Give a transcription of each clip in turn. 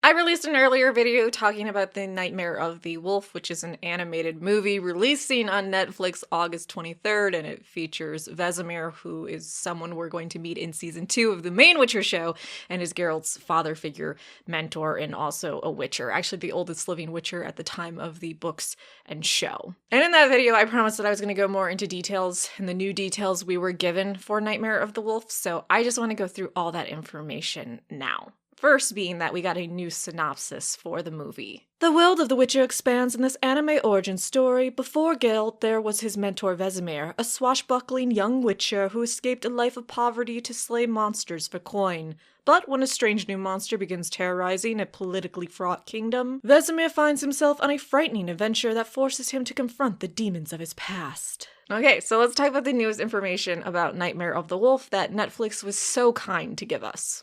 I released an earlier video talking about The Nightmare of the Wolf, which is an animated movie releasing on Netflix August 23rd, and it features Vesemir, who is someone we're going to meet in season 2 of the main Witcher show, and is Geralt's father figure, mentor, and also a Witcher. Actually, the oldest living Witcher at the time of the books and show. And in that video, I promised that I was going to go more into details and the new details we were given for Nightmare of the Wolf, so I just want to go through all that information now. First being that we got a new synopsis for the movie. The world of The Witcher expands in this anime origin story. Before Geralt, there was his mentor Vesemir, a swashbuckling young Witcher who escaped a life of poverty to slay monsters for coin. But when a strange new monster begins terrorizing a politically fraught kingdom, Vesemir finds himself on a frightening adventure that forces him to confront the demons of his past. Okay, so let's talk about the newest information about Nightmare of the Wolf that Netflix was so kind to give us.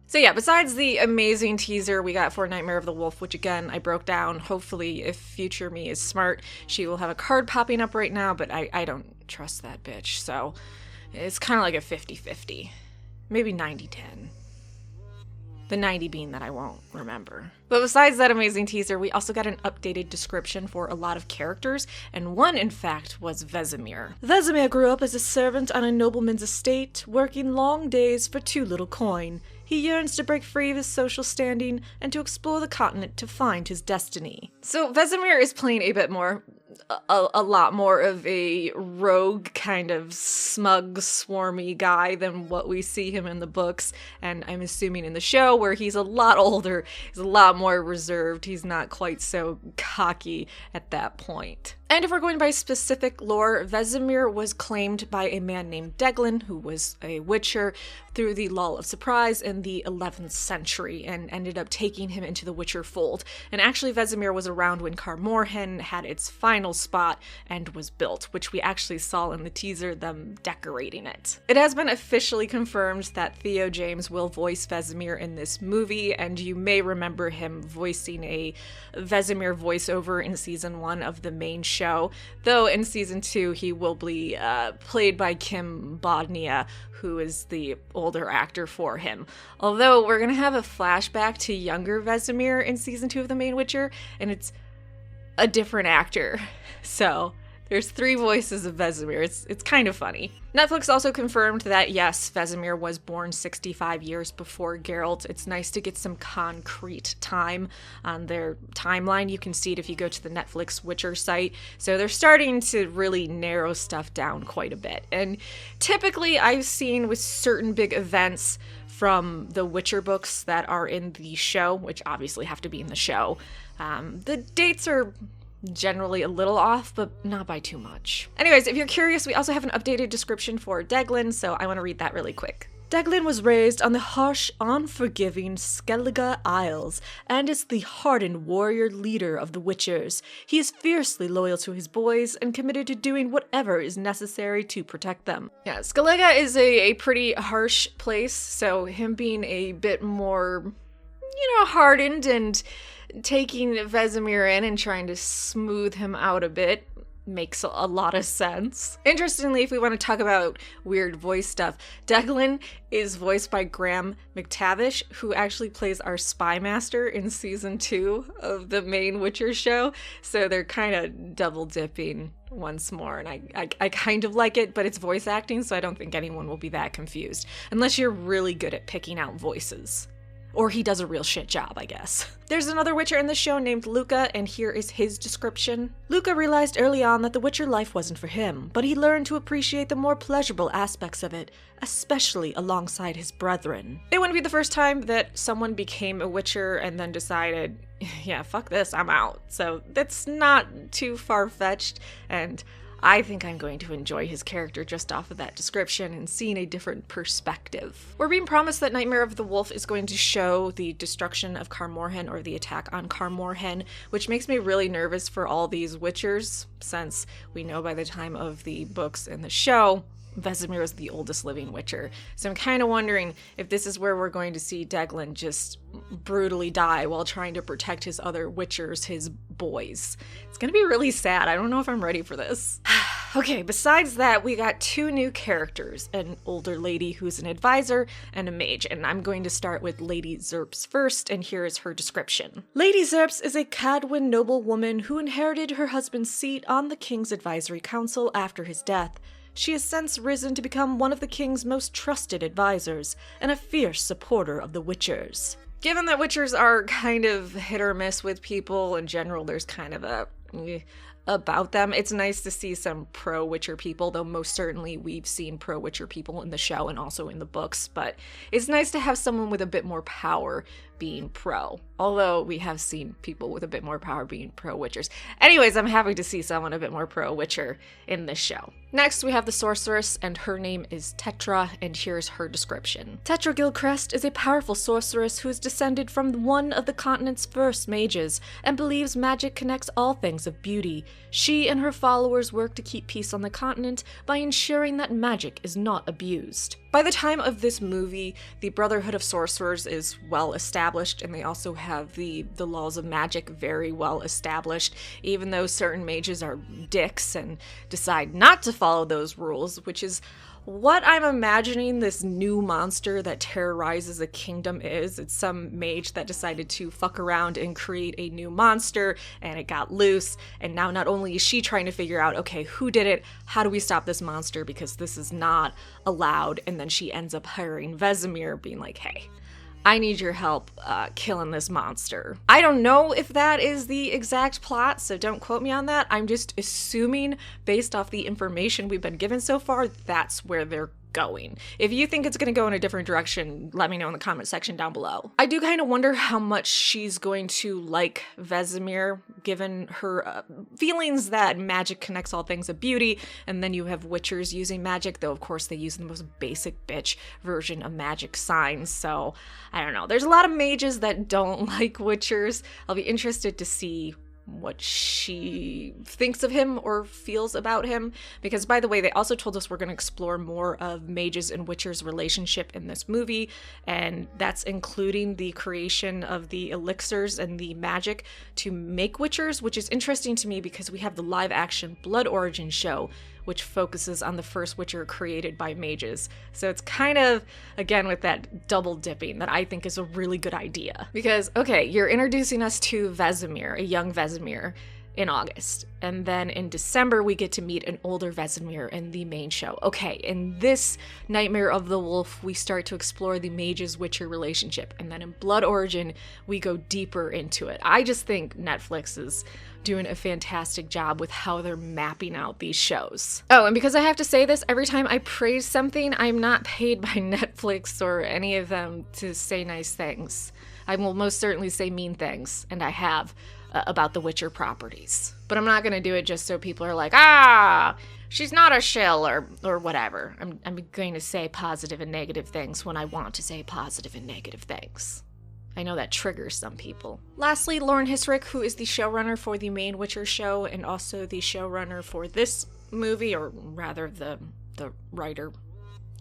So yeah, besides the amazing teaser we got for Nightmare of the Wolf, which again, I broke down, hopefully if future me is smart, she will have a card popping up right now, but I don't trust that bitch, so it's kind of like a 50-50. Maybe 90-10. The 90 being that I won't remember. But besides that amazing teaser, we also got an updated description for a lot of characters, and one, in fact, was Vesemir. Vesemir grew up as a servant on a nobleman's estate, working long days for too little coin. He yearns to break free of his social standing and to explore the continent to find his destiny. So Vesemir is playing a lot more of a rogue, kind of smug, swarmy guy than what we see him in the books, and I'm assuming in the show, where he's a lot older, he's a lot more reserved, he's not quite so cocky at that point. And if we're going by specific lore, Vesemir was claimed by a man named Deglan, who was a Witcher, through the Lull of Surprise in the 11th century, and ended up taking him into the Witcher fold. And actually, Vesemir was around when Kaer Morhen had its final spot and was built, which we actually saw in the teaser, them decorating it. It has been officially confirmed that Theo James will voice Vesemir in this movie, and you may remember him voicing a Vesemir voiceover in season 1 of the main show, though in season 2 he will be played by Kim Bodnia, who is the older actor for him. Although we're gonna have a flashback to younger Vesemir in season 2 of The Main Witcher, and it's a different actor. So there's 3 voices of Vesemir. It's kind of funny. Netflix also confirmed that yes, Vesemir was born 65 years before Geralt. It's nice to get some concrete time on their timeline. You can see it if you go to the Netflix Witcher site. So they're starting to really narrow stuff down quite a bit. And typically I've seen with certain big events from the Witcher books that are in the show, which obviously have to be in the show, the dates are generally a little off, but not by too much. Anyways, if you're curious, we also have an updated description for Deglan, so I want to read that really quick. Deglan was raised on the harsh, unforgiving Skellige Isles, and is the hardened warrior leader of the Witchers. He is fiercely loyal to his boys, and committed to doing whatever is necessary to protect them. Yeah, Skellige is a pretty harsh place, so him being a bit more, hardened and taking Vesemir in and trying to smooth him out a bit makes a lot of sense. Interestingly, if we want to talk about weird voice stuff, Deglan is voiced by Graham McTavish, who actually plays our spy master in season 2 of the main Witcher show. So they're kind of double dipping once more, and I kind of like it, but it's voice acting, so I don't think anyone will be that confused, unless you're really good at picking out voices. Or he does a real shit job, I guess. There's another Witcher in the show named Luca, and here is his description. Luca realized early on that the Witcher life wasn't for him, but he learned to appreciate the more pleasurable aspects of it, especially alongside his brethren. It wouldn't be the first time that someone became a Witcher and then decided, yeah, fuck this, I'm out. So that's not too far-fetched, and I think I'm going to enjoy his character just off of that description and seeing a different perspective. We're being promised that Nightmare of the Wolf is going to show the destruction of Kaer Morhen, or the attack on Kaer Morhen, which makes me really nervous for all these Witchers, since we know by the time of the books and the show, Vesemir is the oldest living Witcher. So I'm kind of wondering if this is where we're going to see Deglan just brutally die while trying to protect his other Witchers, his boys. It's gonna be really sad. I don't know if I'm ready for this. Okay, besides that, we got two new characters, an older lady who's an advisor and a mage, and I'm going to start with Lady Zerps first, and here is her description. Lady Zerps is a Cadwin noblewoman who inherited her husband's seat on the king's advisory council after his death. She has since risen to become one of the king's most trusted advisors, and a fierce supporter of the Witchers. Given that Witchers are kind of hit or miss with people in general, there's kind of a about them. It's nice to see some pro-Witcher people, though most certainly we've seen pro-Witcher people in the show and also in the books, but it's nice to have someone with a bit more power being pro. Although we have seen people with a bit more power being pro-Witchers. Anyways, I'm happy to see someone a bit more pro-Witcher in this show. Next, we have the sorceress, and her name is Tetra, and here's her description. Tetra Gilchrist is a powerful sorceress who is descended from one of the continent's first mages, and believes magic connects all things of beauty. She and her followers work to keep peace on the continent by ensuring that magic is not abused. By the time of this movie, the Brotherhood of Sorcerers is well established, and they also have the laws of magic very well established, even though certain mages are dicks and decide not to follow those rules, which is what I'm imagining this new monster that terrorizes a kingdom is. It's some mage that decided to fuck around and create a new monster, and it got loose, and now not only is she trying to figure out, okay, who did it, how do we stop this monster, because this is not allowed, and then she ends up hiring Vesemir, being like, hey, I need your help killing this monster. I don't know if that is the exact plot, so don't quote me on that. I'm just assuming, based off the information we've been given so far, that's where they're going. If you think it's going to go in a different direction, let me know in the comment section down below. I do kind of wonder how much she's going to like Vesemir, given her feelings that magic connects all things of beauty, and then you have Witchers using magic, though of course they use the most basic bitch version of magic signs, so I don't know. There's a lot of mages that don't like Witchers. I'll be interested to see what she thinks of him or feels about him, because by the way, they also told us we're going to explore more of mages and Witchers' relationship in this movie, and that's including the creation of the elixirs and the magic to make Witchers, which is interesting to me because we have the live action Blood Origin show, which focuses on the first Witcher created by mages. So it's kind of, again, with that double dipping that I think is a really good idea. Because, okay, you're introducing us to Vesemir, a young Vesemir, in August. And then in December, we get to meet an older Vesemir in the main show. Okay, in this Nightmare of the Wolf, we start to explore the mages-Witcher relationship. And then in Blood Origin, we go deeper into it. I just think Netflix is doing a fantastic job with how they're mapping out these shows. Oh, and because I have to say this, every time I praise something, I'm not paid by Netflix or any of them to say nice things. I will most certainly say mean things, and I have, about the Witcher properties. But I'm not gonna do it just so people are like, ah, she's not a shill, or whatever. I'm going to say positive and negative things when I want to say positive and negative things. I know that triggers some people. Lastly, Lauren Hissrich, who is the showrunner for the main Witcher show and also the showrunner for this movie, or rather the writer,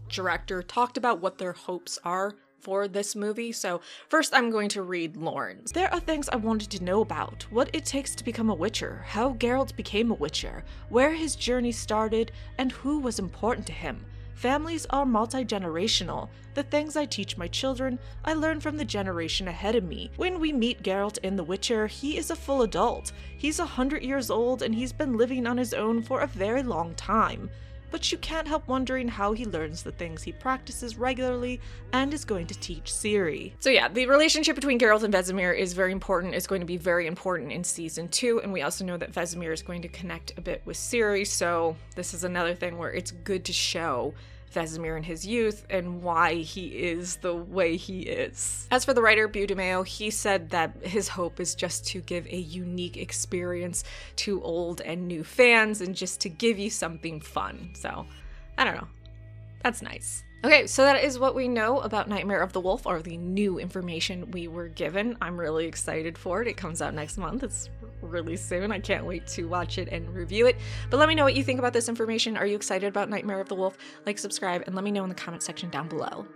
director, talked about what their hopes are for this movie. So first I'm going to read Lauren's. There are things I wanted to know about. What it takes to become a Witcher, how Geralt became a Witcher, where his journey started, and who was important to him. Families are multi-generational. The things I teach my children, I learn from the generation ahead of me. When we meet Geralt in The Witcher, he is a full adult. He's 100 years old and he's been living on his own for a very long time. But you can't help wondering how he learns the things he practices regularly and is going to teach Ciri. So yeah, the relationship between Geralt and Vesemir is very important. It's going to be very important in season 2, and we also know that Vesemir is going to connect a bit with Ciri, so this is another thing where it's good to show Vesemir in his youth and why he is the way he is. As for the writer, Ɓiu DeMayo, he said that his hope is just to give a unique experience to old and new fans and just to give you something fun. So, I don't know. That's nice. Okay, so that is what we know about Nightmare of the Wolf, or the new information we were given. I'm really excited for it. It comes out next month. It's really soon. I can't wait to watch it and review it. But let me know what you think about this information. Are you excited about Nightmare of the Wolf? Like, subscribe, and let me know in the comment section down below.